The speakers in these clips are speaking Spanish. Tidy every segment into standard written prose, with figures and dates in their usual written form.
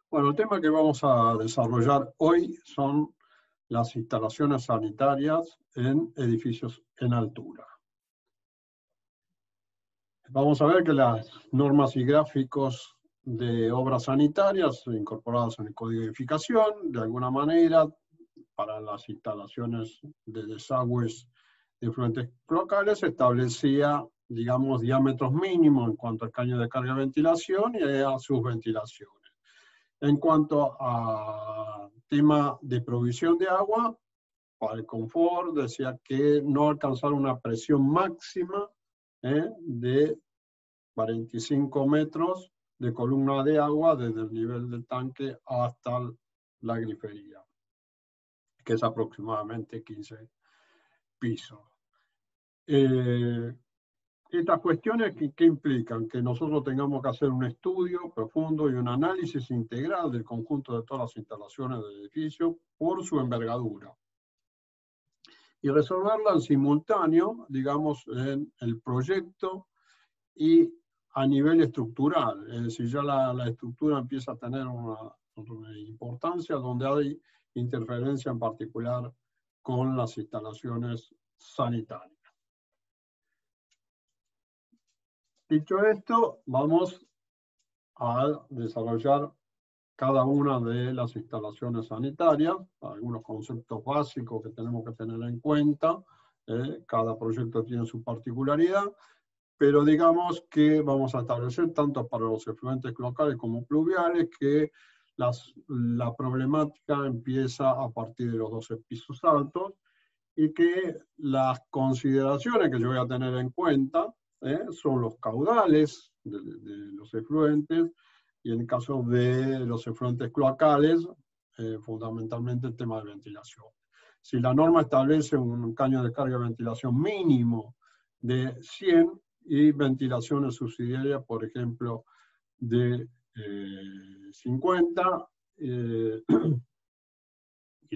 Bueno, el tema que vamos a desarrollar hoy son las instalaciones sanitarias en edificios en altura. Vamos a ver que las normas y gráficos de obras sanitarias incorporadas en el Código de Edificación, de alguna manera, para las instalaciones de desagües de efluentes locales, establecía, digamos, diámetros mínimos en cuanto al caño de carga y ventilación y a sus ventilaciones. En cuanto a tema de provisión de agua, para el confort decía que no alcanzar una presión máxima de 45 metros de columna de agua desde el nivel del tanque hasta la grifería, que es aproximadamente 15 pisos. Estas cuestiones ¿qué implican? Que nosotros tengamos que hacer un estudio profundo y un análisis integral del conjunto de todas las instalaciones del edificio por su envergadura. Y resolverla en simultáneo, digamos, en el proyecto y a nivel estructural. Es decir, ya la estructura empieza a tener una importancia donde hay interferencia en particular con las instalaciones sanitarias. Dicho esto, vamos a desarrollar cada una de las instalaciones sanitarias, algunos conceptos básicos que tenemos que tener en cuenta. Cada proyecto tiene su particularidad, pero digamos que vamos a establecer tanto para los efluentes locales como pluviales que la problemática empieza a partir de los 12 pisos altos y que las consideraciones que yo voy a tener en cuenta son los caudales de los efluentes, y en el caso de los efluentes cloacales, fundamentalmente el tema de ventilación. Si la norma establece un caño de carga de ventilación mínimo de 100 y ventilaciones subsidiarias, por ejemplo, de 50, y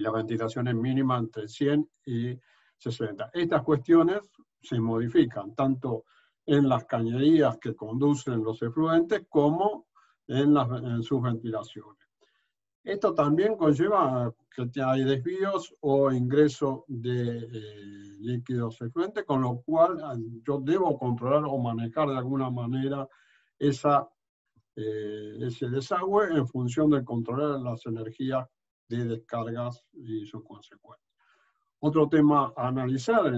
la ventilación es mínima entre 100 y 60. Estas cuestiones se modifican tanto en las cañerías que conducen los efluentes como en sus ventilaciones. Esto también conlleva que hay desvíos o ingreso de líquidos efluentes, con lo cual yo debo controlar o manejar de alguna manera ese desagüe en función de controlar las energías de descargas y sus consecuencias. Otro tema a analizar,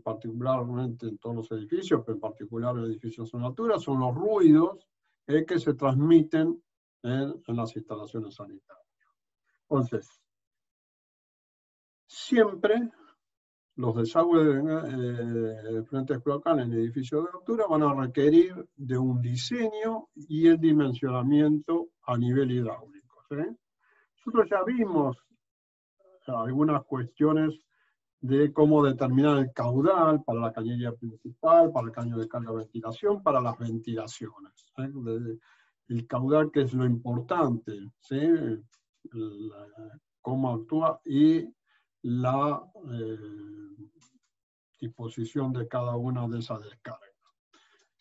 particularmente en todos los edificios, pero en particular en edificios en altura, son los ruidos que se transmiten en las instalaciones sanitarias. Entonces, siempre los desagües de efluentes cloacales en edificios de altura van a requerir de un diseño y el dimensionamiento a nivel hidráulico. Nosotros ya vimos algunas cuestiones de cómo determinar el caudal para la cañería principal, para el caño de carga de ventilación, para las ventilaciones. El caudal, que es lo importante, ¿sí? Cómo actúa y la disposición de cada una de esas descargas.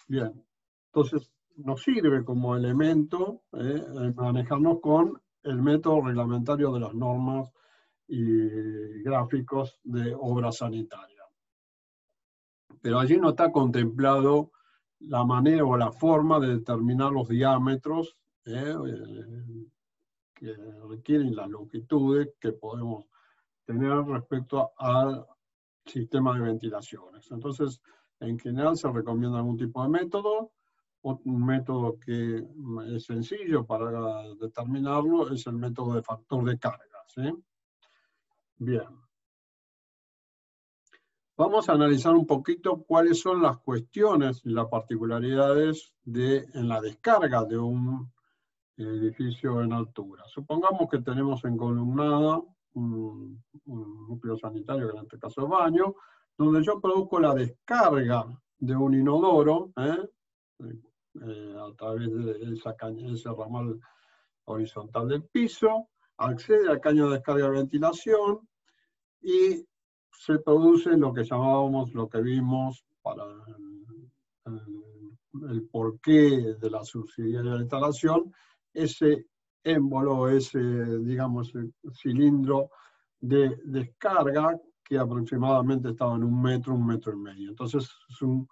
Bien, entonces nos sirve como elemento manejarnos con el método reglamentario de las normas y gráficos de obra sanitaria. Pero allí no está contemplado la manera o la forma de determinar los diámetros que requieren, las longitudes que podemos tener respecto al sistema de ventilaciones. Entonces, en general se recomienda algún tipo de método. Un método que es sencillo para determinarlo es el método de factor de carga, ¿sí? Bien. Vamos a analizar un poquito cuáles son las cuestiones y las particularidades en la descarga de un edificio en altura. Supongamos que tenemos encolumnada un núcleo sanitario, que en este caso es baño, donde yo produzco la descarga de un inodoro a través de ese ramal horizontal del piso, accede al caño de descarga de ventilación y se produce lo que llamábamos, lo que vimos para el porqué de la subsidiaria de instalación, ese émbolo, ese, digamos, cilindro de descarga que aproximadamente estaba en 1 metro y medio. Entonces es un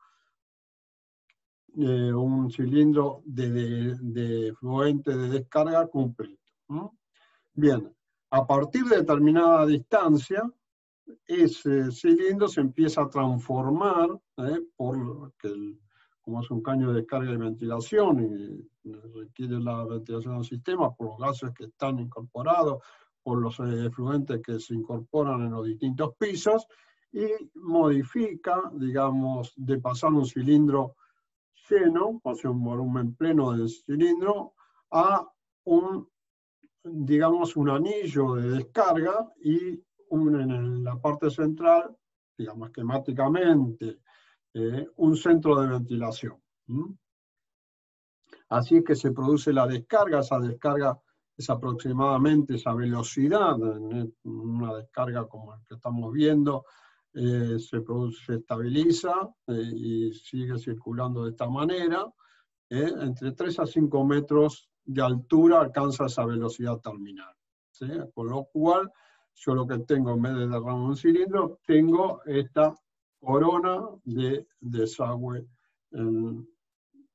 cilindro de fluente de descarga completo. Bien, a partir de determinada distancia, ese cilindro se empieza a transformar, porque como es un caño de descarga y ventilación, y requiere la ventilación del sistema por los gases que están incorporados, por los efluentes que se incorporan en los distintos pisos, y modifica, digamos, de pasar un cilindro lleno, o sea, un volumen pleno del cilindro, a digamos, un anillo de descarga y en la parte central, digamos, esquemáticamente, un centro de ventilación. Así es que se produce la descarga. Esa descarga es aproximadamente esa velocidad, una descarga como la que estamos viendo, se estabiliza y sigue circulando de esta manera. Entre 3 a 5 metros de altura alcanza esa velocidad terminal. ¿Sí? Con lo cual, yo lo que tengo, en vez de derramar un cilindro, tengo esta corona de desagüe en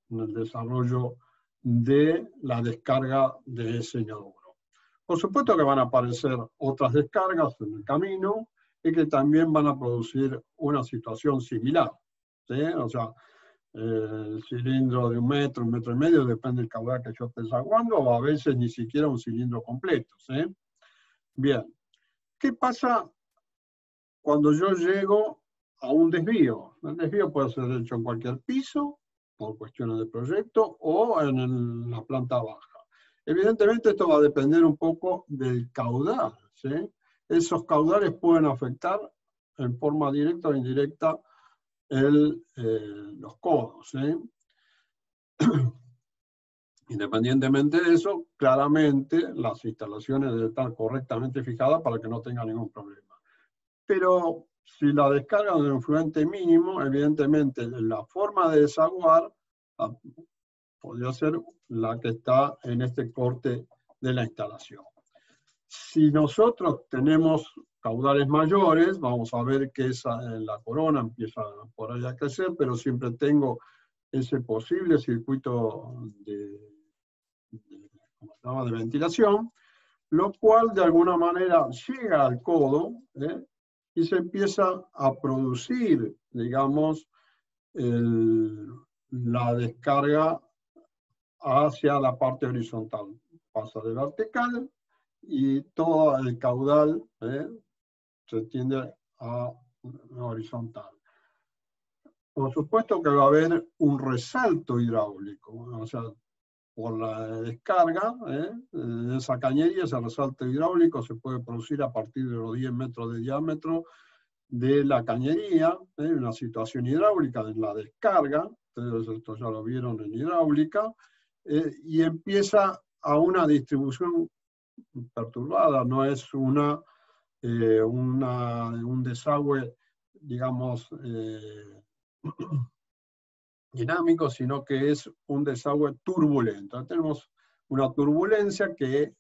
el desarrollo de la descarga de ese inodoro. Por supuesto que van a aparecer otras descargas en el camino y que también van a producir una situación similar. ¿Sí? O sea, el cilindro de 1 metro, 1 metro y medio, depende del caudal que yo esté desaguando, o a veces ni siquiera un cilindro completo. ¿Sí? Bien, ¿qué pasa cuando yo llego a un desvío? El desvío puede ser hecho en cualquier piso, por cuestiones de proyecto, o en la planta baja. Evidentemente esto va a depender un poco del caudal. ¿Sí? Esos caudales pueden afectar en forma directa o indirecta los codos. ¿Sí? Independientemente de eso, claramente las instalaciones deben estar correctamente fijadas para que no tenga ningún problema. Pero si la descarga de un fluente mínimo, evidentemente la forma de desaguar podría ser la que está en este corte de la instalación. Si nosotros tenemos caudales mayores, vamos a ver que la corona empieza por ahí a crecer, pero siempre tengo ese posible circuito de ventilación, lo cual de alguna manera llega al codo y se empieza a producir, digamos, la descarga hacia la parte horizontal. Pasa de vertical y todo el caudal se tiende a horizontal. Por supuesto que va a haber un resalto hidráulico, o sea, por la descarga de esa cañería, ese resalto hidráulico se puede producir a partir de los 10 metros de diámetro de la cañería, una situación hidráulica de la descarga, ustedes esto ya lo vieron en hidráulica, y empieza a una distribución perturbada, no es un desagüe, digamos, dinámico, sino que es un desagüe turbulento. Entonces, tenemos una turbulencia que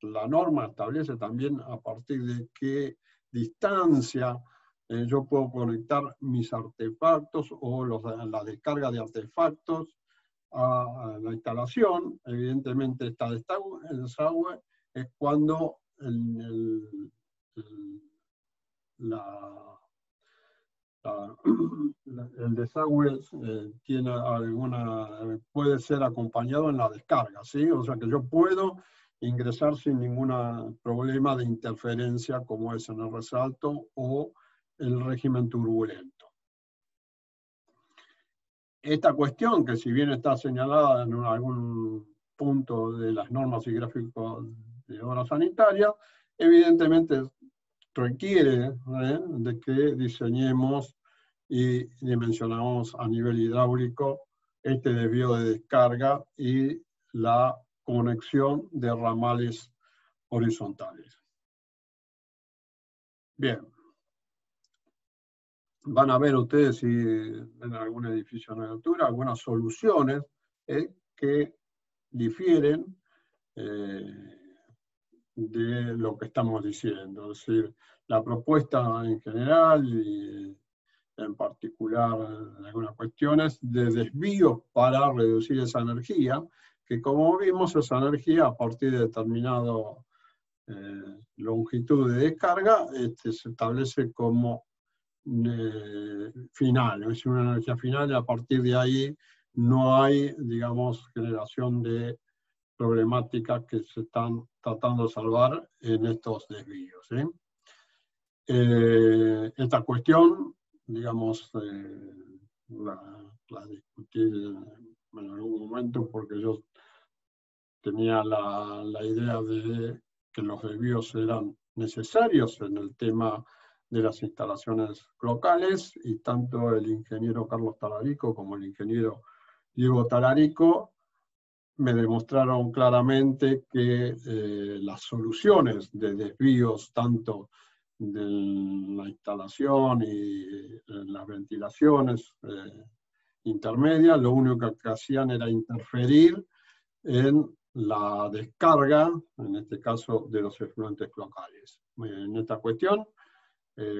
la norma establece también a partir de qué distancia yo puedo conectar mis artefactos o la descarga de artefactos a la instalación. Evidentemente, el desagüe es cuando el desagüe puede ser acompañado en la descarga, ¿sí? O sea que yo puedo ingresar sin ningún problema de interferencia como es en el resalto o el régimen turbulento. Esta cuestión, que si bien está señalada en algún punto de las normas y gráficos de obra sanitaria, evidentemente requiere de que diseñemos y dimensionamos a nivel hidráulico este desvío de descarga y la conexión de ramales horizontales. Bien. Van a ver ustedes, si en algún edificio en altura, algunas soluciones que difieren de lo que estamos diciendo. Es decir, la propuesta en general y en particular en algunas cuestiones de desvío para reducir esa energía, que como vimos esa energía a partir de determinado longitud de descarga se establece como final, es una energía final y a partir de ahí no hay, digamos, generación de problemáticas que se están tratando de salvar en estos desvíos. Esta cuestión, digamos, la discutí en algún momento porque yo tenía la idea de que los desvíos eran necesarios en el tema de las instalaciones locales, y tanto el ingeniero Carlos Talarico como el ingeniero Diego Talarico me demostraron claramente que las soluciones de desvíos, tanto de la instalación y las ventilaciones intermedias, lo único que hacían era interferir en la descarga, en este caso, de los efluentes locales. En esta cuestión,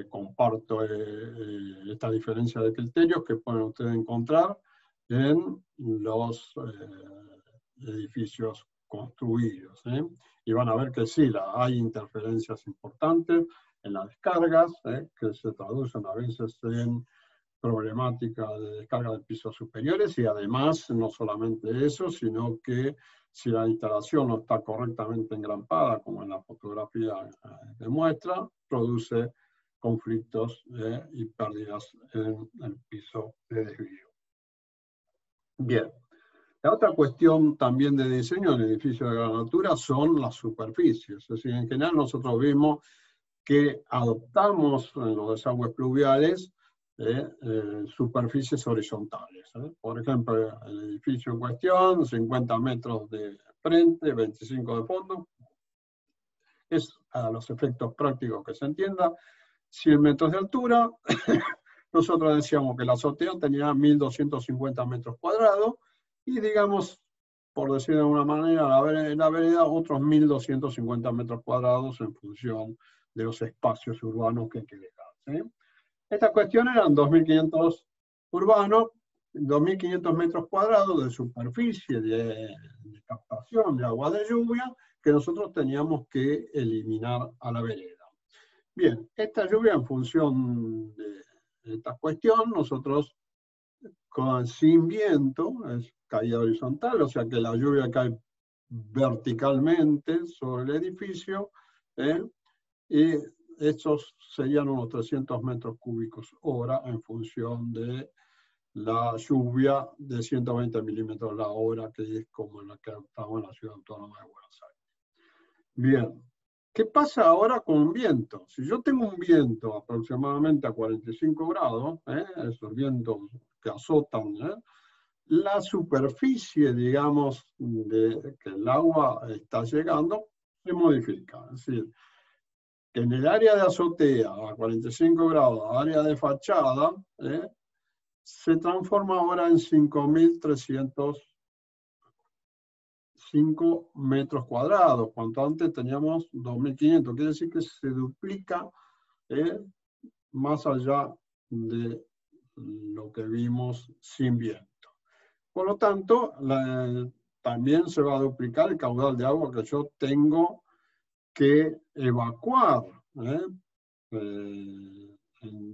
comparto esta diferencia de criterios que pueden ustedes encontrar en los edificios construidos. Y van a ver que sí, hay interferencias importantes en las descargas, que se traducen a veces en problemática de descarga de pisos superiores, y además no solamente eso, sino que si la instalación no está correctamente engrampada, como en la fotografía demuestra, produce conflictos y pérdidas en el piso de desvío. Bien. La otra cuestión también de diseño en edificios de gran altura son las superficies. Es decir, en general nosotros vimos que adoptamos en los desagües pluviales superficies horizontales. Por ejemplo, el edificio en cuestión, 50 metros de frente, 25 de fondo, es a los efectos prácticos que se entienda, 100 metros de altura. Nosotros decíamos que la azotea tenía 1.250 metros cuadrados, y digamos, por decir de alguna manera, la vereda otros 1.250 metros cuadrados en función de los espacios urbanos que hay que dejar. Estas cuestiones eran 2.500 urbanos, 2.500 metros cuadrados de superficie de captación de agua de lluvia que nosotros teníamos que eliminar a la vereda. Bien, esta lluvia, en función de esta cuestión, nosotros sin viento, es caída horizontal, o sea que la lluvia cae verticalmente sobre el edificio, y estos serían unos 300 metros cúbicos hora en función de la lluvia de 120 milímetros la hora, que es como la que estamos en la Ciudad Autónoma de Buenos Aires. Bien, ¿qué pasa ahora con un viento? Si yo tengo un viento aproximadamente a 45 grados, esos vientos que azotan, la superficie, digamos, de que el agua está llegando, se modifica. Es decir, que en el área de azotea a 45 grados, área de fachada, se transforma ahora en 5.305 metros cuadrados, cuanto antes teníamos 2.500. Quiere decir que se duplica más allá de lo que vimos sin viento. Por lo tanto, también se va a duplicar el caudal de agua que yo tengo que evacuar de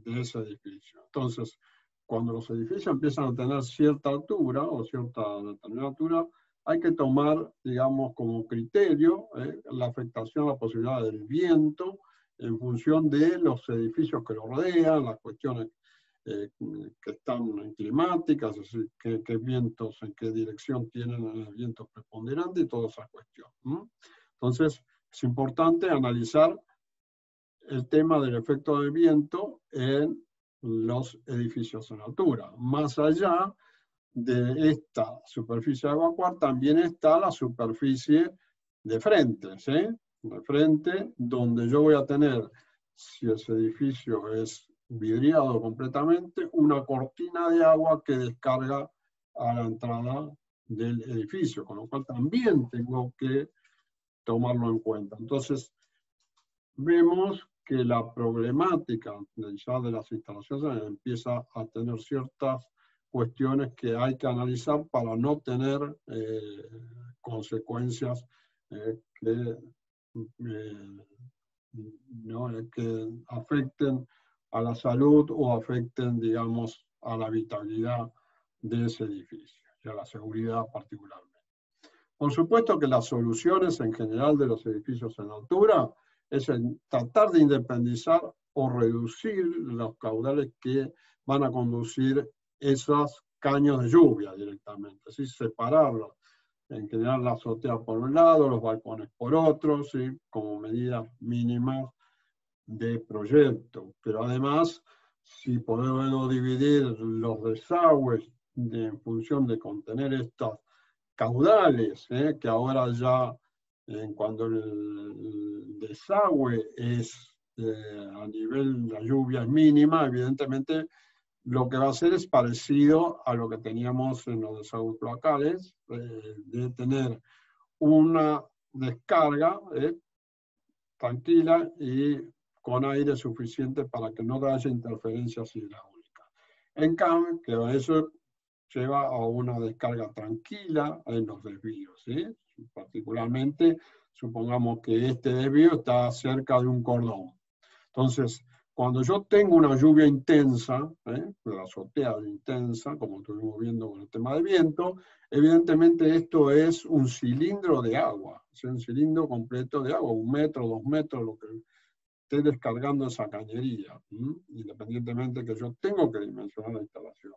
ese edificio. Entonces, cuando los edificios empiezan a tener cierta altura o cierta determinada altura, hay que tomar, digamos, como criterio la afectación, la posibilidad del viento en función de los edificios que lo rodean, las cuestiones que están climáticas, es decir, qué vientos, en qué dirección tienen el viento preponderante y toda esa cuestión. Entonces, es importante analizar el tema del efecto del viento en los edificios en altura. Más allá de esta superficie a evacuar, también está la superficie de frente, ¿sí? De frente, donde yo voy a tener, si ese edificio es vidriado completamente, una cortina de agua que descarga a la entrada del edificio, con lo cual también tengo que tomarlo en cuenta. Entonces, vemos que la problemática ya de las instalaciones empieza a tener ciertas cuestiones que hay que analizar para no tener consecuencias que afecten a la salud o afecten, digamos, a la habitabilidad de ese edificio y a la seguridad particularmente. Por supuesto que las soluciones en general de los edificios en altura es tratar de independizar o reducir los caudales que van a conducir esos caños de lluvia directamente, ¿sí? Separarlos. En general la azotea por un lado, los balcones por otro, ¿sí? Como medidas mínimas de proyecto. Pero además, si podemos dividir los desagües en función de contener estos caudales, que ahora ya cuando el desagüe es a nivel, la lluvia es mínima, evidentemente lo que va a hacer es parecido a lo que teníamos en los desagües cloacales, de tener una descarga tranquila y con aire suficiente para que no haya interferencias hidráulicas. En cambio, que eso lleva a una descarga tranquila en los desvíos, ¿sí? Particularmente, supongamos que este desvío está cerca de un cordón. Entonces, cuando yo tengo una lluvia intensa, la azotea intensa, como estuvimos viendo con el tema del viento, evidentemente esto es un cilindro de agua, es un cilindro completo de agua, 1 metro, 2 metros, lo que esté descargando esa cañería, independientemente que yo tengo que dimensionar la instalación.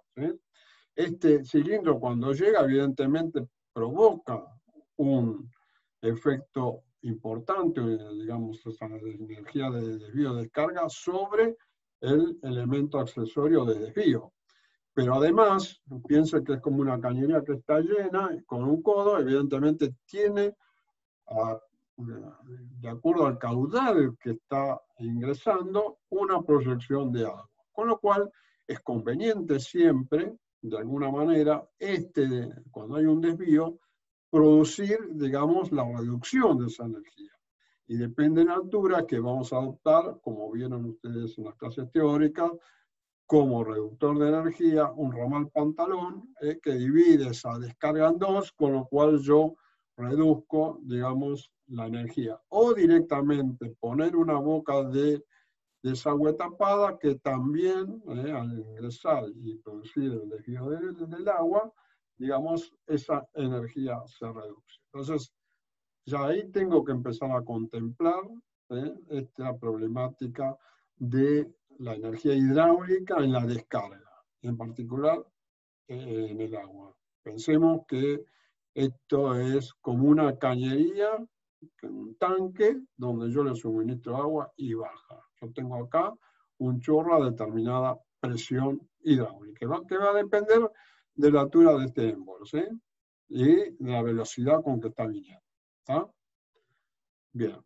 Este cilindro cuando llega, evidentemente provoca un efecto importante, digamos, esa energía de desvío de descarga sobre el elemento accesorio de desvío. Pero además, piensa que es como una cañería que está llena, con un codo, evidentemente tiene, de acuerdo al caudal que está ingresando, una proyección de agua. Con lo cual, es conveniente siempre, de alguna manera, cuando hay un desvío, producir, digamos, la reducción de esa energía. Y depende de la altura que vamos a adoptar, como vieron ustedes en las clases teóricas, como reductor de energía, un ramal pantalón que divide esa descarga en dos, con lo cual yo reduzco, digamos, la energía. O directamente poner una boca de desagüe tapada que también, al ingresar y producir el desvío del agua, digamos, esa energía se reduce. Entonces, ya ahí tengo que empezar a contemplar esta problemática de la energía hidráulica en la descarga, en particular en el agua. Pensemos que esto es como una cañería, un tanque donde yo le suministro agua y baja. Yo tengo acá un chorro a determinada presión hidráulica, que va a depender de la altura de este embolse y de la velocidad con que está viniendo. ¿Está? Bien.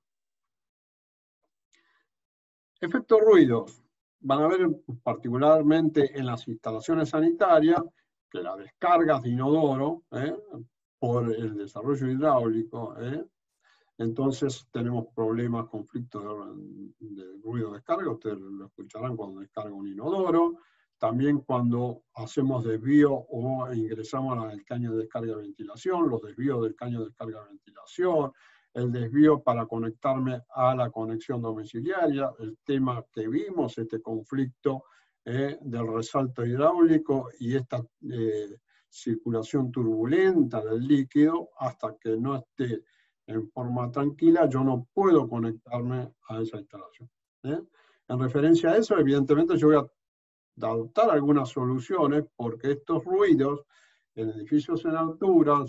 Efectos ruidos. Van a ver particularmente en las instalaciones sanitarias que las descargas de inodoro, por el desarrollo hidráulico, entonces tenemos problemas, conflictos de ruido de descarga. Ustedes lo escucharán cuando descarga un inodoro. También cuando hacemos desvío o ingresamos al caño de descarga de ventilación, los desvíos del caño de descarga de ventilación, el desvío para conectarme a la conexión domiciliaria, el tema que vimos, este conflicto del resalto hidráulico y esta circulación turbulenta del líquido, hasta que no esté en forma tranquila, yo no puedo conectarme a esa instalación. En referencia a eso, evidentemente yo voy a adoptar algunas soluciones, porque estos ruidos en edificios en altura,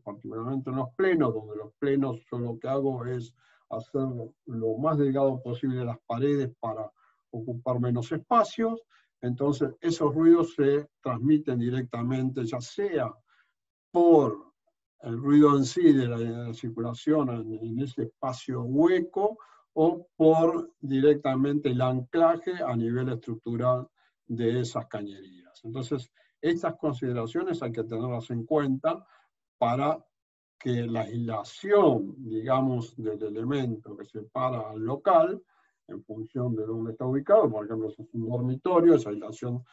particularmente en los plenos, donde los plenos yo lo que hago es hacer lo más delgado posible las paredes para ocupar menos espacios, entonces esos ruidos se transmiten directamente, ya sea por el ruido en sí de la circulación en ese espacio hueco, o por directamente el anclaje a nivel estructural de esas cañerías. Entonces, estas consideraciones hay que tenerlas en cuenta para que la aislación, digamos, del elemento que separa al local, en función de dónde está ubicado, por ejemplo, si es un dormitorio, esa aislación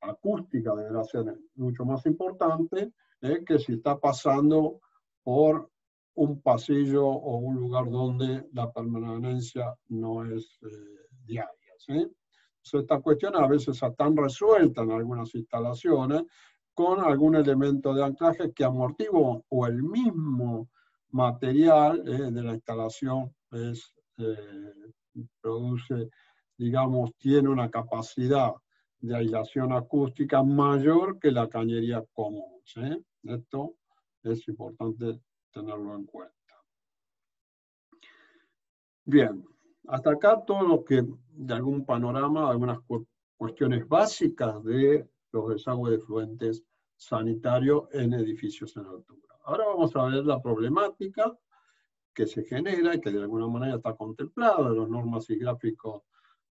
acústica deberá ser mucho más importante que si está pasando por un pasillo o un lugar donde la permanencia no es diaria, ¿sí? Entonces, estas cuestiones a veces están resueltas en algunas instalaciones con algún elemento de anclaje que amortigua o el mismo material de la instalación produce, digamos, tiene una capacidad de aislación acústica mayor que la cañería común, ¿sí? Esto es importante tenerlo en cuenta. Bien, hasta acá todo lo que de algún panorama, algunas cuestiones básicas de los desagües de fluentes sanitarios en edificios en altura. Ahora vamos a ver la problemática que se genera y que de alguna manera está contemplada en las normas y gráficos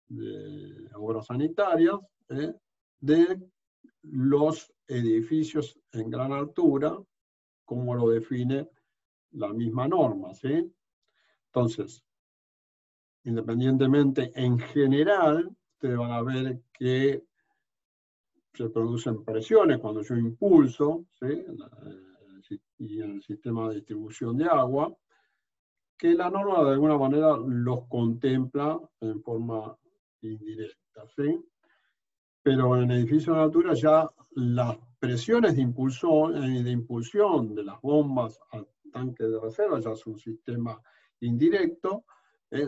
de obras sanitarias, de los edificios en gran altura, como lo define la misma norma, ¿sí? Entonces, independientemente, en general, ustedes van a ver que se producen presiones cuando yo impulso, ¿sí? Y en el sistema de distribución de agua, que la norma de alguna manera los contempla en forma indirecta, ¿sí? Pero en edificios de altura ya las presiones de impulsión de las bombas al tanque de reserva, ya es un sistema indirecto,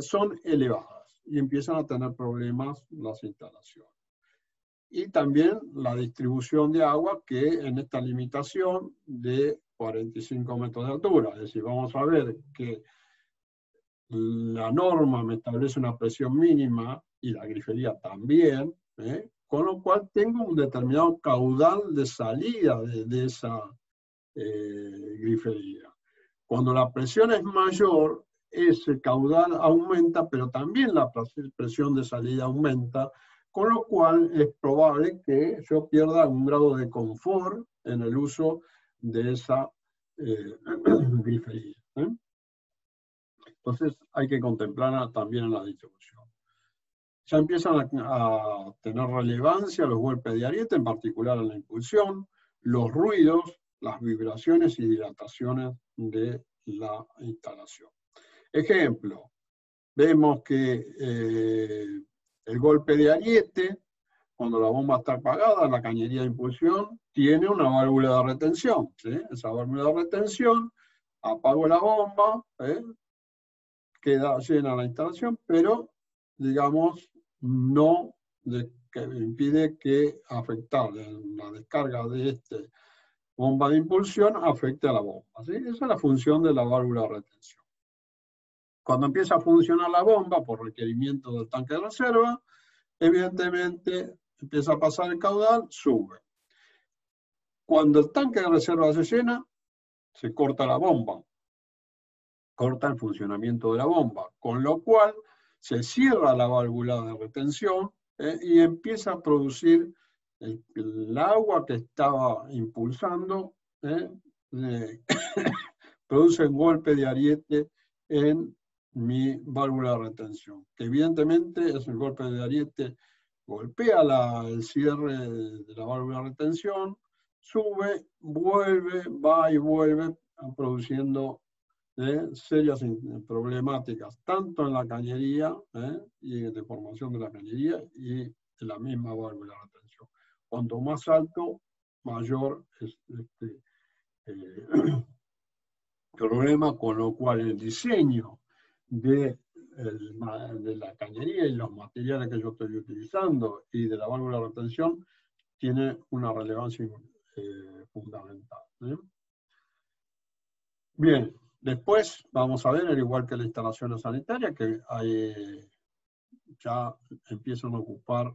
son elevadas y empiezan a tener problemas las instalaciones. Y también la distribución de agua, que en esta limitación de 45 metros de altura. Es decir, vamos a ver que la norma me establece una presión mínima y la grifería también, con lo cual tengo un determinado caudal de salida de esa grifería. Cuando la presión es mayor, ese caudal aumenta, pero también la presión de salida aumenta, con lo cual es probable que yo pierda un grado de confort en el uso de esa grifería. Entonces hay que contemplarla también en la distribución. Ya empiezan a tener relevancia los golpes de ariete, en particular en la impulsión, los ruidos, las vibraciones y dilataciones de la instalación. Ejemplo, vemos que el golpe de ariete, cuando la bomba está apagada, la cañería de impulsión tiene una válvula de retención, ¿sí? Esa válvula de retención, apago la bomba, queda llena la instalación, pero, digamos, no que impide que afectar la descarga de esta bomba de impulsión afecte a la bomba, ¿sí? Esa es la función de la válvula de retención. Cuando empieza a funcionar la bomba por requerimiento del tanque de reserva, evidentemente empieza a pasar el caudal, sube. Cuando el tanque de reserva se llena, se corta la bomba, corta el funcionamiento de la bomba, con lo cual se cierra la válvula de retención y empieza a producir el agua que estaba impulsando, produce un golpe de ariete en mi válvula de retención, que evidentemente es el golpe de ariete, golpea el cierre de la válvula de retención, sube, vuelve, va y vuelve, produciendo serias problemáticas, tanto en la cañería y en deformación de la cañería y en la misma válvula de retención. Cuanto más alto, mayor es este problema, con lo cual el diseño de la cañería y los materiales que yo estoy utilizando y de la válvula de retención tiene una relevancia fundamental. Bien, después vamos a ver, al igual que la instalación sanitaria, que ya empiezan a ocupar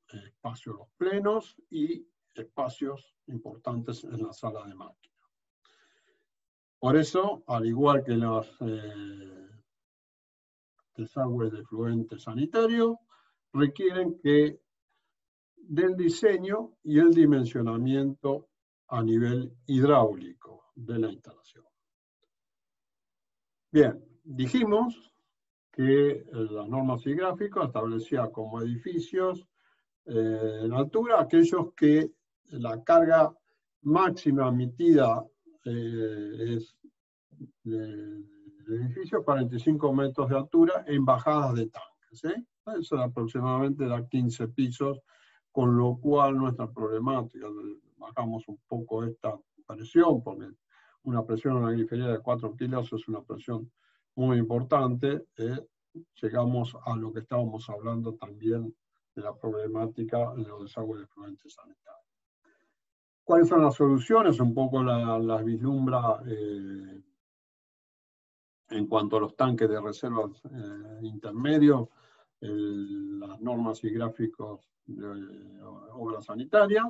espacios los plenos y espacios importantes en la sala de máquinas. Por eso, al igual que los desagües de fluente sanitario, requieren del diseño y el dimensionamiento a nivel hidráulico de la instalación. Bien, dijimos que la norma sigráfica establecía como edificios en altura aquellos que la carga máxima emitida es de edificios 45 metros de altura en bajadas de tanques. Eso aproximadamente da 15 pisos, con lo cual nuestra problemática, bajamos un poco esta presión, porque una presión en una grifería de 4 kilos es una presión muy importante. Llegamos a lo que estábamos hablando también de la problemática en los desagües de efluentes sanitarios. ¿Cuáles son las soluciones? Un poco las vislumbra en cuanto a los tanques de reservas intermedios, las normas y gráficos de obra sanitaria.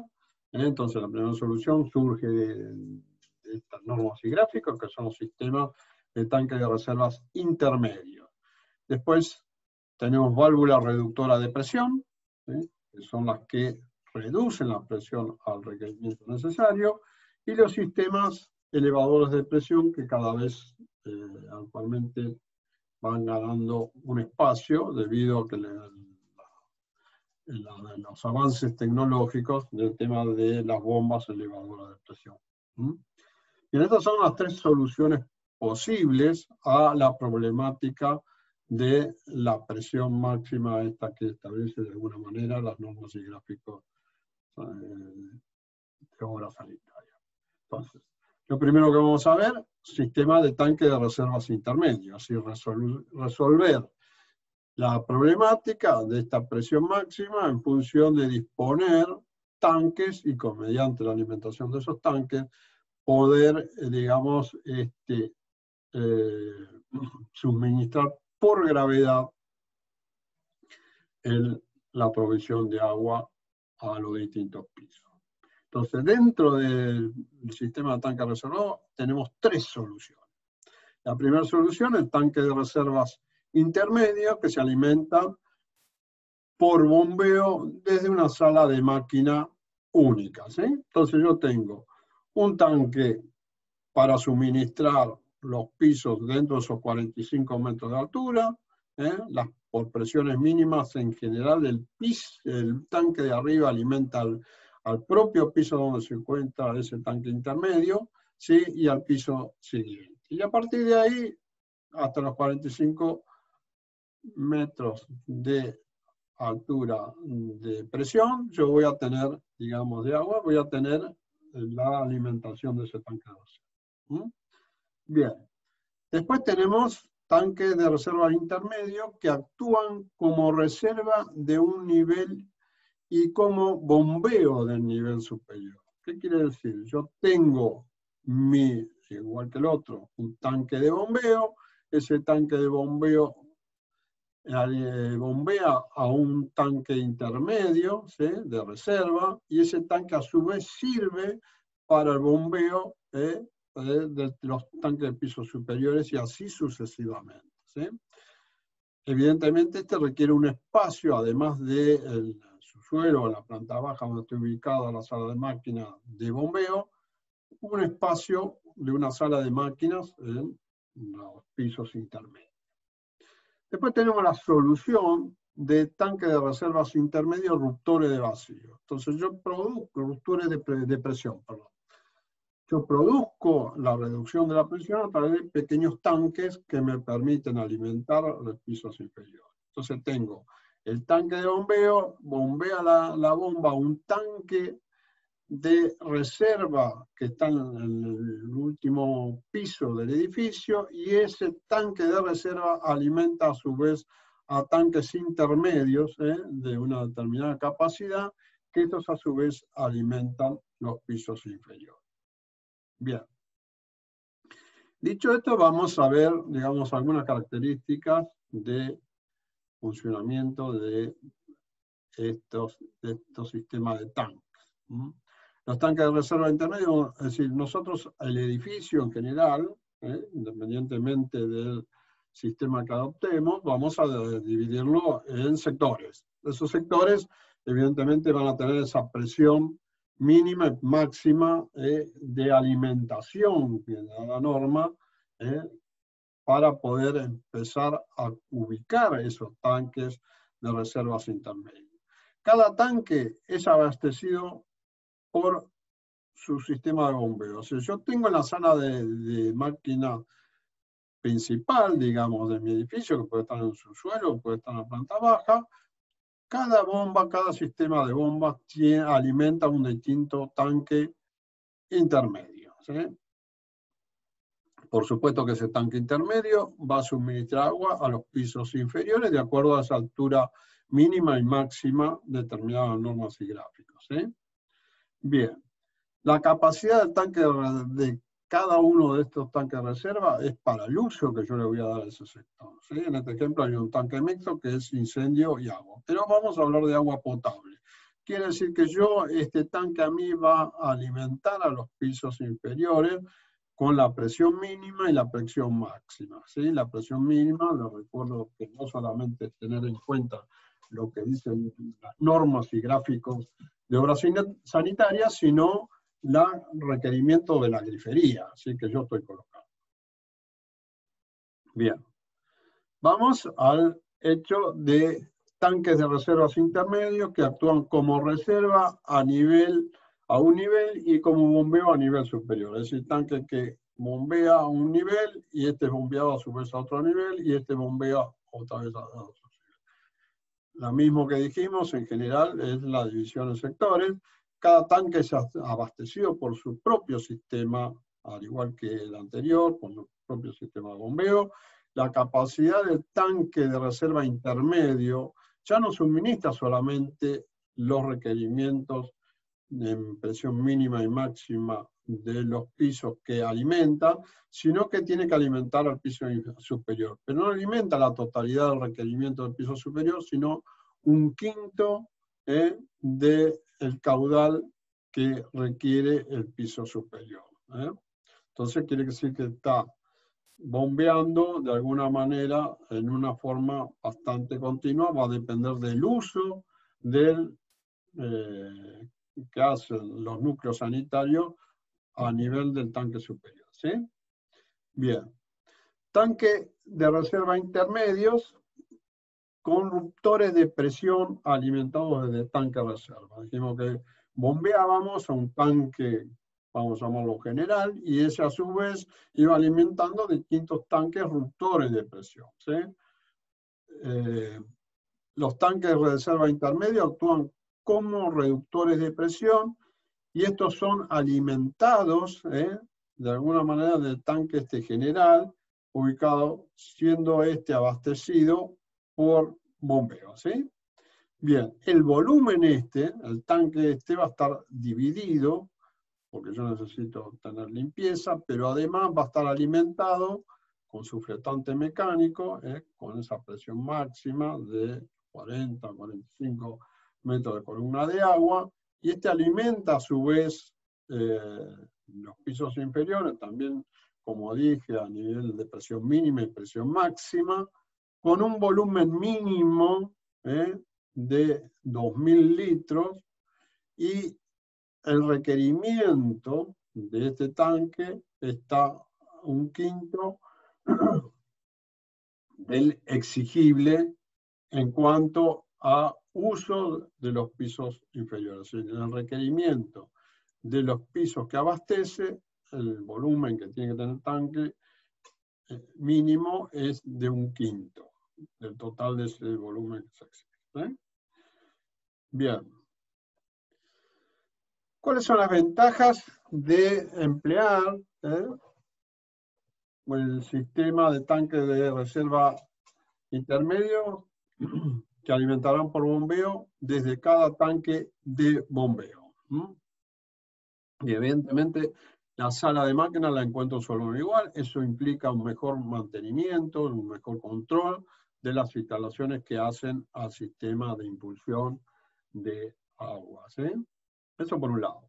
Entonces, la primera solución surge de estas normas y gráficos, que son los sistemas de tanques de reservas intermedios. Después tenemos válvulas reductoras de presión, que son las que reducen la presión al requerimiento necesario, y los sistemas elevadores de presión, que cada vez actualmente van ganando un espacio debido a que los avances tecnológicos del tema de las bombas elevadoras de presión. Y estas son las tres soluciones posibles a la problemática de la presión máxima esta que establece de alguna manera las normas y gráficos de obra sanitaria. Entonces, lo primero que vamos a ver, sistema de tanque de reservas intermedios, así resolver la problemática de esta presión máxima en función de disponer tanques y mediante la alimentación de esos tanques poder, digamos, suministrar por gravedad la provisión de agua a los distintos pisos. Entonces, dentro del sistema de tanque reservado tenemos tres soluciones. La primera solución, el tanque de reservas intermedios, que se alimentan por bombeo desde una sala de máquina única. ¿Sí? Entonces yo tengo un tanque para suministrar los pisos dentro de esos 45 metros de altura, por presiones mínimas en general, el tanque de arriba alimenta al propio piso donde se encuentra ese tanque intermedio, ¿sí? Y al piso siguiente. Y a partir de ahí, hasta los 45 metros de altura de presión, yo voy a tener, digamos, de agua, voy a tener la alimentación de ese tanque de reserva. Bien. Después tenemos tanques de reserva intermedios que actúan como reserva de un nivel y como bombeo del nivel superior. ¿Qué quiere decir? Yo tengo igual que el otro, un tanque de bombeo, ese tanque de bombeo bombea a un tanque intermedio, ¿sí? De reserva, y ese tanque a su vez sirve para el bombeo de los tanques de pisos superiores y así sucesivamente. ¿Sí? Evidentemente este requiere un espacio, además del subsuelo, la planta baja donde está ubicada la sala de máquinas de bombeo, un espacio de una sala de máquinas en los pisos intermedios. Después tenemos la solución de tanque de reservas intermedios ruptores de vacío. Entonces yo produzco ruptores de presión, perdón. Yo produzco la reducción de la presión a través de pequeños tanques que me permiten alimentar los pisos inferiores. Entonces tengo el tanque de bombeo, bombea la bomba a un tanque de reserva que está en el último piso del edificio, y ese tanque de reserva alimenta a su vez a tanques intermedios de una determinada capacidad, que estos a su vez alimentan los pisos inferiores. Bien. Dicho esto, vamos a ver, digamos, algunas características de funcionamiento de estos sistemas de tanques. Los tanques de reserva intermedio, es decir, nosotros, el edificio en general, independientemente del sistema que adoptemos, vamos a dividirlo en sectores. Esos sectores, evidentemente, van a tener esa presión mínima y máxima de alimentación que da la norma, para poder empezar a ubicar esos tanques de reservas intermedias. Cada tanque es abastecido por su sistema de bombeo. Si yo tengo en la sala de máquina principal, digamos, de mi edificio, que puede estar en el subsuelo, puede estar en la planta baja, cada bomba, cada sistema de bombas alimenta un distinto tanque intermedio, ¿sí? Por supuesto que ese tanque intermedio va a suministrar agua a los pisos inferiores de acuerdo a esa altura mínima y máxima determinada en normas y gráficos, ¿sí? Bien, la capacidad del tanque de cada uno de estos tanques de reserva es para el uso que yo le voy a dar a ese sector, ¿sí? En este ejemplo hay un tanque mixto que es incendio y agua, pero vamos a hablar de agua potable. Quiere decir que este tanque a mí va a alimentar a los pisos inferiores con la presión mínima y la presión máxima, ¿sí? La presión mínima, les recuerdo que no solamente es tener en cuenta lo que dicen las normas y gráficos de obras sanitarias, sino los requerimientos de la grifería, así que yo estoy colocando. Bien, vamos al hecho de tanques de reservas intermedios que actúan como reserva a un nivel y como bombeo a nivel superior. Es decir, tanque que bombea a un nivel y este es bombeado a su vez a otro nivel y este bombea otra vez a otro nivel. Lo mismo que dijimos, en general, es la división en sectores. Cada tanque es abastecido por su propio sistema, al igual que el anterior, por su propio sistema de bombeo. La capacidad del tanque de reserva intermedio ya no suministra solamente los requerimientos en presión mínima y máxima de los pisos que alimenta, sino que tiene que alimentar al piso superior. Pero no alimenta la totalidad del requerimiento del piso superior, sino un quinto del caudal que requiere el piso superior. Entonces quiere decir que está bombeando de alguna manera en una forma bastante continua, va a depender del uso que hacen los núcleos sanitarios a nivel del tanque superior, ¿sí? Bien. Tanque de reserva intermedios con ruptores de presión alimentados desde tanque de reserva. Dijimos que bombeábamos a un tanque, vamos a llamarlo general, y ese a su vez iba alimentando distintos tanques ruptores de presión, ¿sí? Los tanques de reserva intermedio actúan como reductores de presión y estos son alimentados de alguna manera del tanque general, ubicado, siendo abastecido por bombeo, ¿sí? Bien, el volumen el tanque va a estar dividido, porque yo necesito tener limpieza, pero además va a estar alimentado con su flotante mecánico, con esa presión máxima de 40 a 45 metros de columna de agua, y alimenta a su vez los pisos inferiores, también, como dije, a nivel de presión mínima y presión máxima, con un volumen mínimo de 2.000 litros, y el requerimiento de este tanque está un quinto del exigible en cuanto a uso de los pisos inferiores. El requerimiento de los pisos que abastece, el volumen que tiene que tener el tanque mínimo es de un quinto del total de ese volumen que se exige. Bien. ¿Cuáles son las ventajas de emplear el sistema de tanque de reserva intermedio que alimentarán por bombeo desde cada tanque de bombeo? Y evidentemente la sala de máquinas la encuentro solo igual, eso implica un mejor mantenimiento, un mejor control de las instalaciones que hacen al sistema de impulsión de agua, ¿sí? Eso por un lado.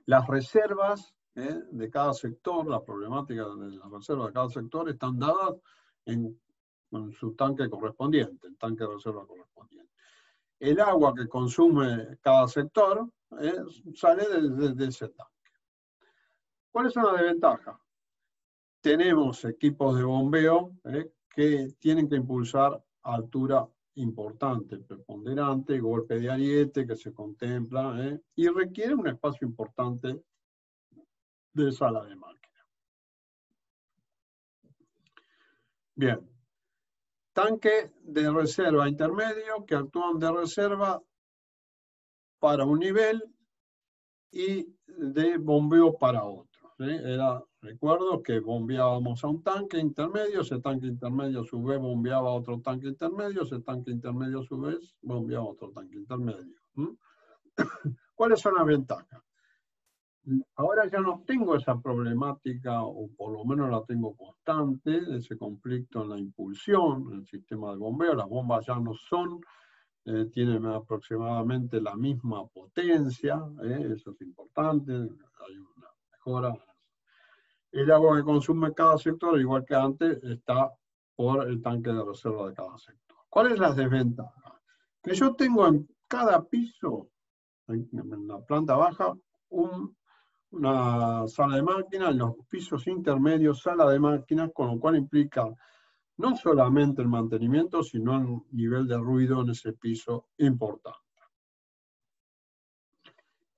Las reservas de cada sector, la problemática de las reservas de cada sector están dadas en su tanque correspondiente, el tanque de reserva correspondiente. El agua que consume cada sector sale de ese tanque. ¿Cuáles son las desventajas? tenemos equipos de bombeo que tienen que impulsar a altura importante, preponderante, golpe de ariete que se contempla, y requiere un espacio importante de sala de máquina. Bien. Tanque de reserva intermedio que actúan de reserva para un nivel y de bombeo para otro. Recuerdo que bombeábamos a un tanque intermedio, ese tanque intermedio a su vez bombeaba a otro tanque intermedio, ese tanque intermedio a su vez bombeaba a otro tanque intermedio. ¿Cuáles son las ventajas? Ahora ya no tengo esa problemática, o por lo menos la tengo constante, ese conflicto en la impulsión, en el sistema de bombeo. Las bombas ya no son, tienen aproximadamente la misma potencia, eso es importante, hay una mejora. El agua que consume cada sector, igual que antes, está por el tanque de reserva de cada sector. ¿Cuál es la desventaja? Que yo tengo en cada piso, en la planta baja, una sala de máquinas, en los pisos intermedios, sala de máquinas, con lo cual implica no solamente el mantenimiento, sino un nivel de ruido en ese piso importante.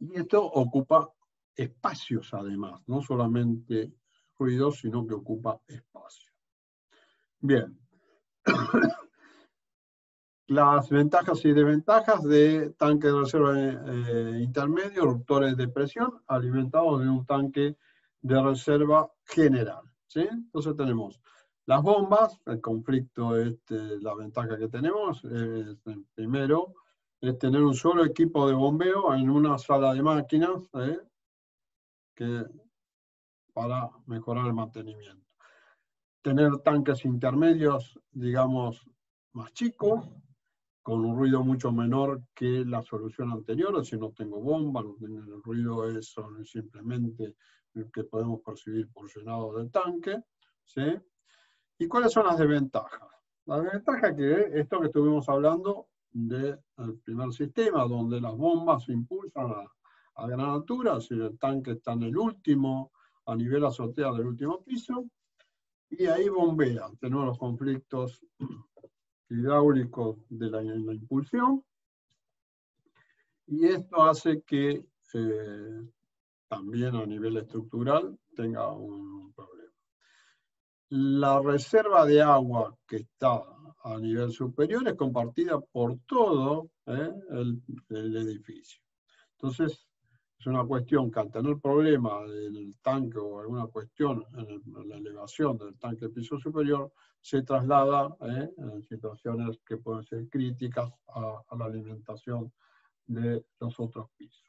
Y esto ocupa espacios además, no solamente ruido, sino que ocupa espacio. Bien. Las ventajas y desventajas de tanque de reserva intermedio, reductores de presión, alimentados de un tanque de reserva general. ¿Sí? Entonces tenemos las bombas, el conflicto, la ventaja que tenemos, primero, es tener un solo equipo de bombeo en una sala de máquinas para mejorar el mantenimiento. Tener tanques intermedios, digamos, más chicos, con un ruido mucho menor que la solución anterior, si no tengo bomba, el ruido es simplemente el que podemos percibir por llenado del tanque. ¿Sí? ¿Y cuáles son las desventajas? La desventaja que esto que estuvimos hablando del primer sistema, donde las bombas se impulsan a gran altura, si el tanque está en el último, a nivel azotea del último piso, y ahí bombean. Tenemos los conflictos hidráulicos de la impulsión, y esto hace que también a nivel estructural tenga un problema. La reserva de agua que está a nivel superior es compartida por todo el edificio. Entonces, es una cuestión que al tener problema del tanque o alguna cuestión en la elevación del tanque de piso superior, se traslada en situaciones que pueden ser críticas a la alimentación de los otros pisos.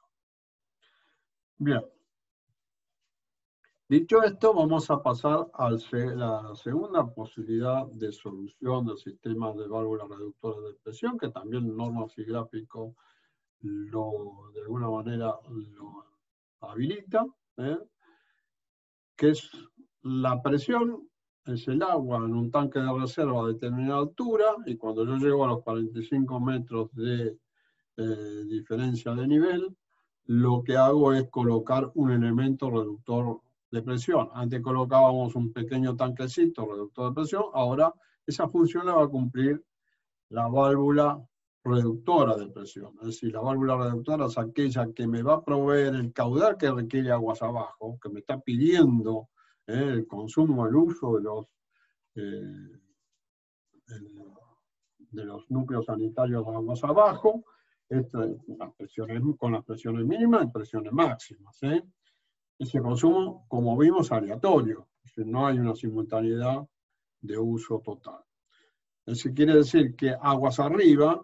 Bien. Dicho esto, vamos a pasar a la segunda posibilidad de solución del sistema de válvulas reductoras de presión, que también normas y gráficos de alguna manera lo habilita, que es la presión, es el agua en un tanque de reserva a determinada altura, y cuando yo llego a los 45 metros de diferencia de nivel, lo que hago es colocar un elemento reductor de presión. Antes colocábamos un pequeño tanquecito reductor de presión, ahora esa función la va a cumplir la válvula reductora de presión. Es decir, la válvula reductora es aquella que me va a proveer el caudal que requiere aguas abajo, que me está pidiendo el consumo, el uso de los núcleos sanitarios de aguas abajo, con las presiones mínimas y presiones máximas. Ese consumo, como vimos, aleatorio, no hay una simultaneidad de uso total. Eso quiere decir que aguas arriba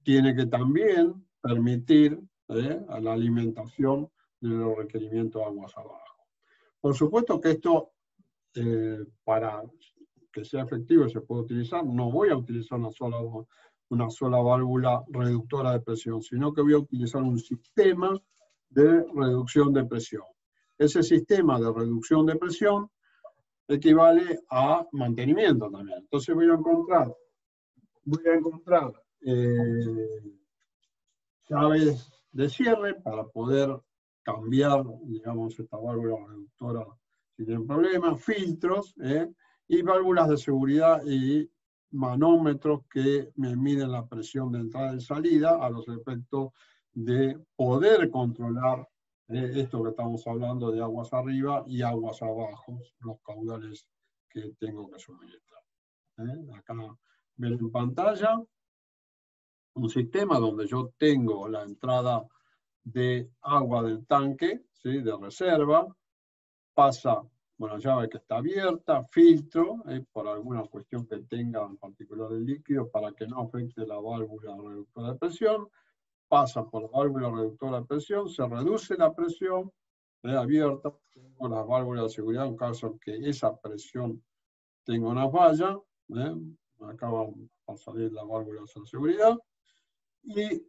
tiene que también permitir a la alimentación de los requerimientos de aguas abajo. Por supuesto que esto, para que sea efectivo y se pueda utilizar, no voy a utilizar una sola válvula reductora de presión, sino que voy a utilizar un sistema de reducción de presión. Ese sistema de reducción de presión equivale a mantenimiento también. Entonces voy a encontrar llaves de cierre para poder cambiar, digamos, esta válvula reductora si tienen problemas, filtros, y válvulas de seguridad y manómetros que me miden la presión de entrada y salida a los efectos de poder controlar esto que estamos hablando de aguas arriba y aguas abajo, los caudales que tengo que suministrar. Acá ven en pantalla un sistema donde yo tengo la entrada de agua del tanque, ¿sí?, de reserva, pasa una llave que está abierta, filtro, por alguna cuestión que tenga en particular el líquido para que no afecte la válvula reductora de presión, pasa por la válvula reductora de presión, se reduce la presión abierta, tengo las válvulas de seguridad en caso que esa presión tenga una falla, acá va a salir la válvula de seguridad, y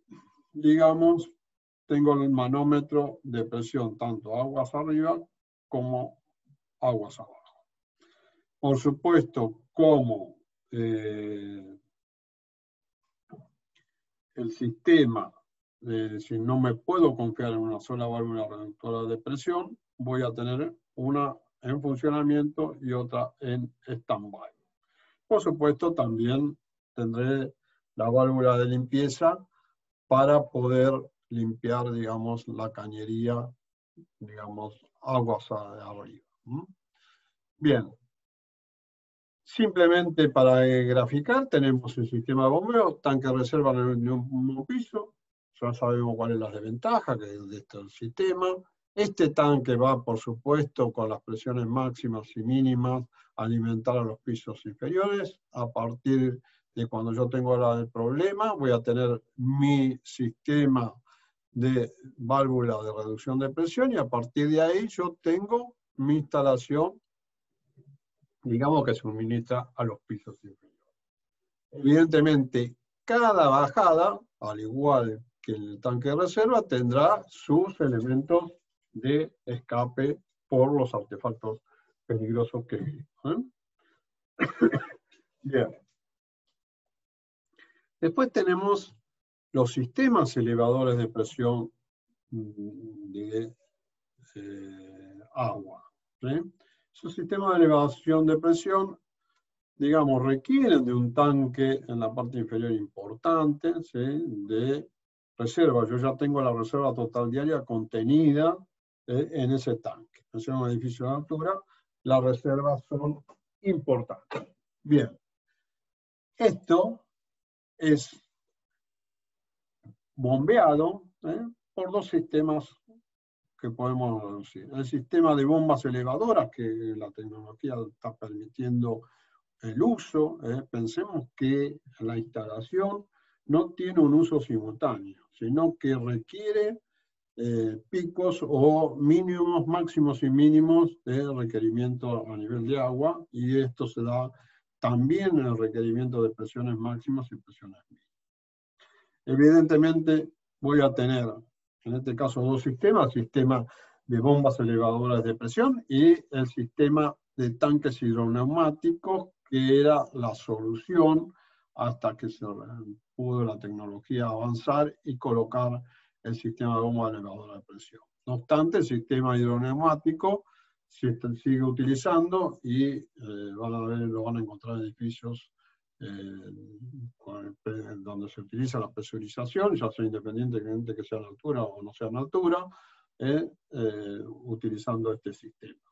digamos, tengo el manómetro de presión, tanto aguas arriba como aguas abajo. Por supuesto, como el sistema, si no me puedo confiar en una sola válvula reductora de presión, voy a tener una en funcionamiento y otra en stand-by. Por supuesto, también tendré la válvula de limpieza para poder limpiar, digamos, la cañería, digamos, aguas arriba. Bien. Simplemente para graficar, tenemos el sistema de bombeo, tanque de reserva en el mismo piso. Ya sabemos cuál es la desventaja que es de este sistema. Este tanque va, por supuesto, con las presiones máximas y mínimas, a alimentar a los pisos inferiores. A partir de cuando yo tengo el problema, voy a tener mi sistema de válvula de reducción de presión y a partir de ahí yo tengo mi instalación, digamos, que suministra a los pisos inferiores. Evidentemente, cada bajada, al igual que el tanque de reserva, tendrá sus elementos de escape por los artefactos peligrosos que hay. Bien. Después tenemos los sistemas elevadores de presión de agua. Esos sistemas de elevación de presión, digamos, requieren de un tanque en la parte inferior importante, ¿sí?, de reserva. Yo ya tengo la reserva total diaria contenida en ese tanque. En un edificio de altura, las reservas son importantes. Bien. Esto es bombeado por dos sistemas que podemos reducir. El sistema de bombas elevadoras, que la tecnología está permitiendo el uso. Pensemos que la instalación no tiene un uso simultáneo, sino que requiere picos o mínimos, máximos y mínimos de requerimiento a nivel de agua, y esto se da también en el requerimiento de presiones máximas y presiones mínimas. Evidentemente voy a tener, en este caso, dos sistemas: sistema de bombas elevadoras de presión y el sistema de tanques hidroneumáticos, que era la solución hasta que se pudo la tecnología avanzar y colocar el sistema de bomba elevadora de presión. No obstante, el sistema hidroneumático se sigue utilizando y lo van a encontrar en edificios donde se utiliza la presurización, ya sea independientemente que sea en altura o no sea en altura, utilizando este sistema.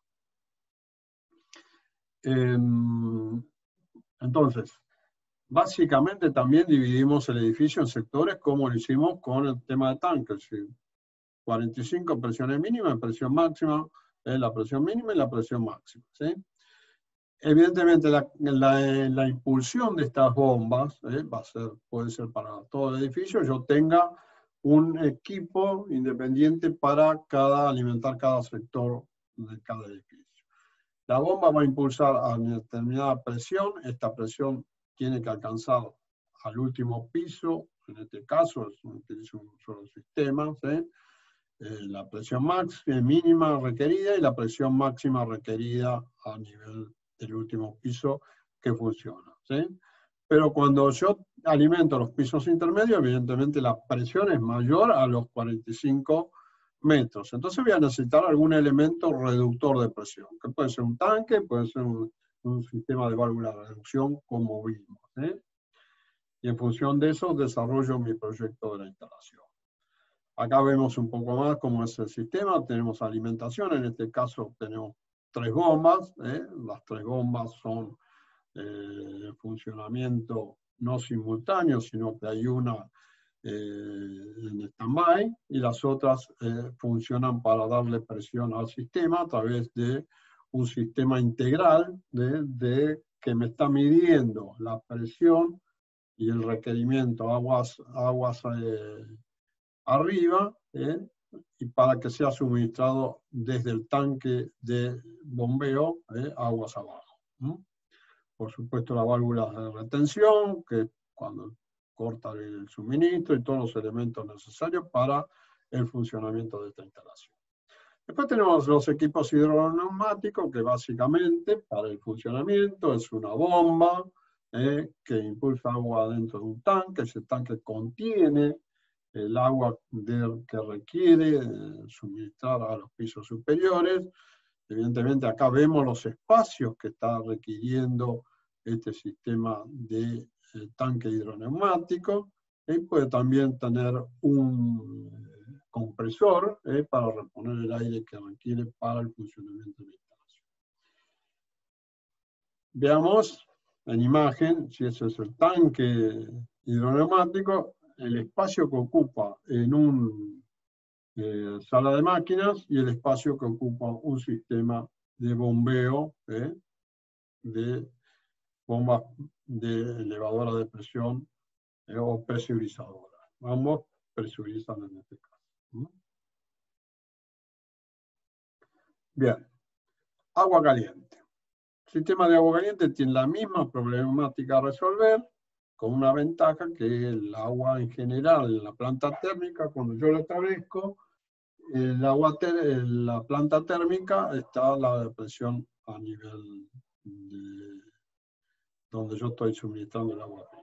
Entonces, básicamente también dividimos el edificio en sectores, como lo hicimos con el tema de tanques. 45 presiones mínimas, presión máxima, la presión mínima y la presión máxima, ¿sí? Evidentemente, la impulsión de estas bombas puede ser para todo el edificio. Yo tenga un equipo independiente para alimentar cada sector de cada edificio. La bomba va a impulsar a una determinada presión. Esta presión tiene que alcanzar al último piso. En este caso, utilizo un solo sistema, ¿sí? La presión máxima mínima requerida y la presión máxima requerida a nivel del último piso, que funciona, ¿sí? Pero cuando yo alimento los pisos intermedios, evidentemente la presión es mayor a los 45 metros. Entonces voy a necesitar algún elemento reductor de presión, que puede ser un tanque, puede ser un sistema de válvula de reducción, como vimos. Y en función de eso desarrollo mi proyecto de la instalación. Acá vemos un poco más cómo es el sistema. Tenemos alimentación, en este caso tenemos 3 bombas. Las 3 bombas son funcionamiento no simultáneo, sino que hay una en stand-by y las otras funcionan para darle presión al sistema a través de un sistema integral que me está midiendo la presión y el requerimiento aguas arriba, y para que sea suministrado desde el tanque de bombeo aguas abajo. Por supuesto, la válvula de retención, que cuando corta el suministro y todos los elementos necesarios para el funcionamiento de esta instalación. Después tenemos los equipos hidroneumáticos, que básicamente para el funcionamiento es una bomba que impulsa agua dentro de un tanque. Ese tanque contiene el agua que requiere suministrar a los pisos superiores. Evidentemente acá vemos los espacios que está requiriendo este sistema de tanque hidroneumático. Puede también tener un compresor para reponer el aire que requiere para el funcionamiento de la instalación. Veamos en imagen, si ese es el tanque hidroneumático, el espacio que ocupa en una sala de máquinas y el espacio que ocupa un sistema de bombeo de bombas de elevadora de presión o presurizadora. Ambos presurizan en este caso. Bien, agua caliente. El sistema de agua caliente tiene la misma problemática a resolver, con una ventaja que el agua en general en la planta térmica, cuando yo la establezco, la planta térmica está a la presión a nivel de donde yo estoy suministrando el agua fría.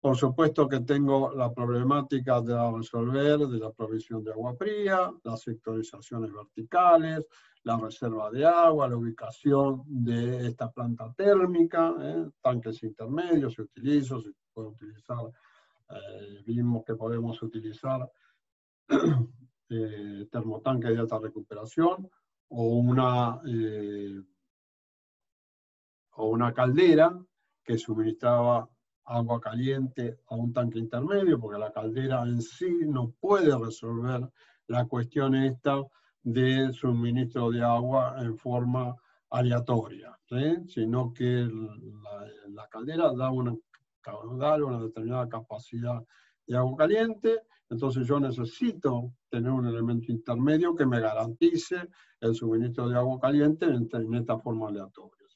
Por supuesto que tengo la problemática de resolver de la provisión de agua fría, las sectorizaciones verticales, la reserva de agua, la ubicación de esta planta térmica, tanques intermedios se puede utilizar, vimos que podemos utilizar termotanques de alta recuperación o una caldera que suministraba agua caliente a un tanque intermedio, porque la caldera en sí no puede resolver la cuestión esta de suministro de agua en forma aleatoria, sino que la caldera da una determinada capacidad de agua caliente. Entonces yo necesito tener un elemento intermedio que me garantice el suministro de agua caliente en esta forma aleatoria.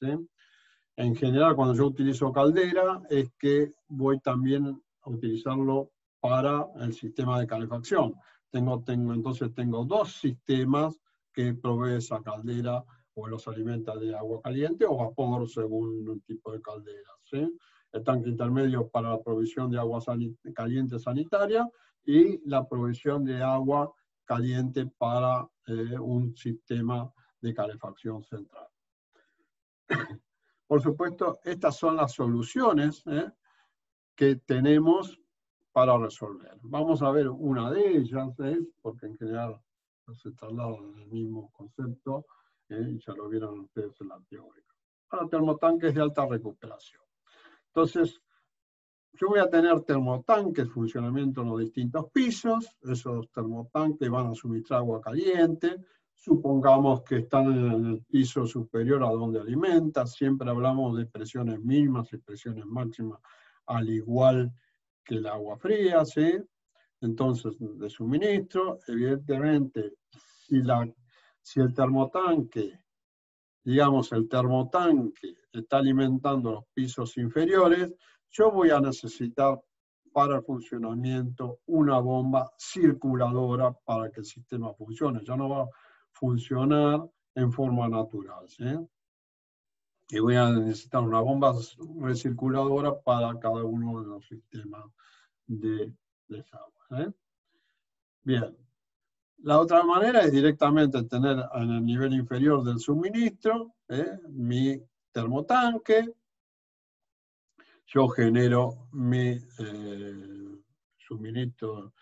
En general, cuando yo utilizo caldera, es que voy también a utilizarlo para el sistema de calefacción. Entonces tengo 2 sistemas que provee esa caldera o los alimenta de agua caliente o vapor según el tipo de caldera. El tanque intermedio para la provisión de agua caliente sanitaria y la provisión de agua caliente para un sistema de calefacción central. Por supuesto, estas son las soluciones que tenemos para resolver. Vamos a ver una de ellas, porque en general se trasladan el mismo concepto, y ya lo vieron ustedes en la teórica. Para termotanques de alta recuperación. Entonces, yo voy a tener termotanques, funcionamiento en los distintos pisos. Esos termotanques van a suministrar agua caliente. Supongamos que están en el piso superior a donde alimenta. Siempre hablamos de presiones mínimas y presiones máximas, al igual que el agua fría, ¿sí? Entonces, de suministro, evidentemente, si el termotanque, digamos, el termotanque está alimentando los pisos inferiores, yo voy a necesitar para el funcionamiento una bomba circuladora para que el sistema funcione. Ya no va a funcionar en forma natural, ¿sí? Y voy a necesitar una bomba recirculadora para cada uno de los sistemas de desagüe. Bien. La otra manera es directamente tener en el nivel inferior del suministro mi termotanque. Yo genero mi suministro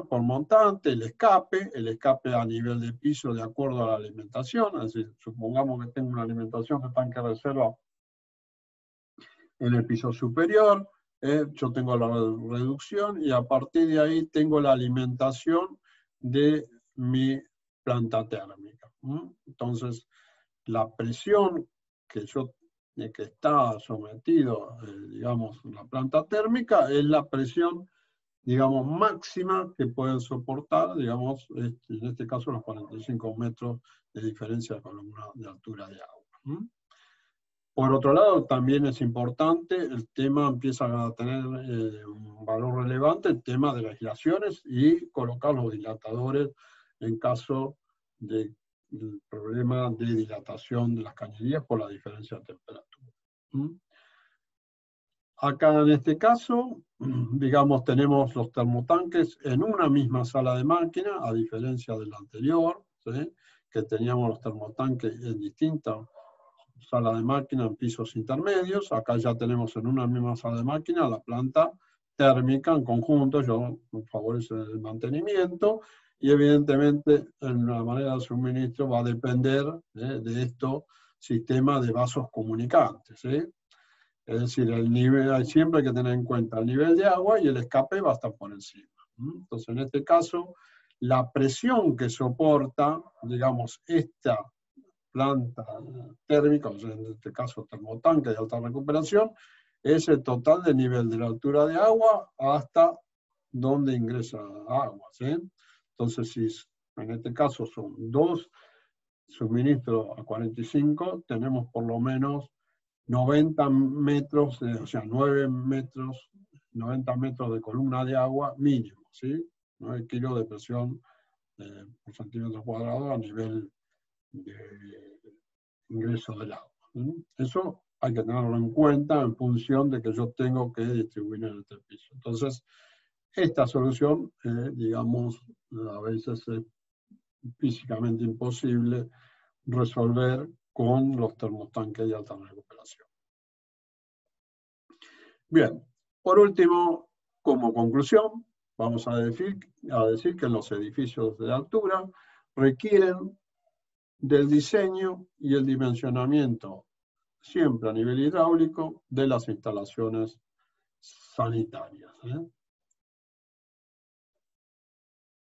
por montante, el escape a nivel de piso de acuerdo a la alimentación. Es decir, supongamos que tengo una alimentación de tanque de reserva en el piso superior, yo tengo la reducción y a partir de ahí tengo la alimentación de mi planta térmica. Entonces, la presión que está sometido, digamos, la planta térmica es la presión, digamos, máxima que pueden soportar, digamos, en este caso los 45 metros de diferencia de columna de altura de agua. Por otro lado, también es importante, el tema empieza a tener un valor relevante, el tema de las aislaciones y colocar los dilatadores en caso de problema de dilatación de las cañerías por la diferencia de temperatura. Acá en este caso, digamos, tenemos los termotanques en una misma sala de máquina, a diferencia del anterior, ¿sí? Que teníamos los termotanques en distintas salas de máquina en pisos intermedios. Acá ya tenemos en una misma sala de máquina la planta térmica en conjunto, yo favorece el mantenimiento, y evidentemente en la manera de suministro va a depender de estos sistemas de vasos comunicantes, ¿sí? Es decir, el nivel, siempre hay que tener en cuenta el nivel de agua y el escape va a estar por encima. Entonces, en este caso, la presión que soporta, digamos, esta planta térmica, o sea, en este caso termotanque de alta recuperación, es el total del nivel de la altura de agua hasta donde ingresa agua, ¿sí? Entonces, si en este caso son 2 suministros a 45, tenemos por lo menos 90 metros, o sea, 9 metros, 90 metros de columna de agua mínimo, ¿sí? 9 kilos de presión por centímetro cuadrado a nivel de ingreso del agua. Eso hay que tenerlo en cuenta en función de que yo tengo que distribuir en este piso. Entonces, esta solución, digamos, a veces es físicamente imposible resolver con los termotanques de alta recuperación. Bien, por último, como conclusión, vamos a decir que los edificios de altura requieren del diseño y el dimensionamiento, siempre a nivel hidráulico, de las instalaciones sanitarias.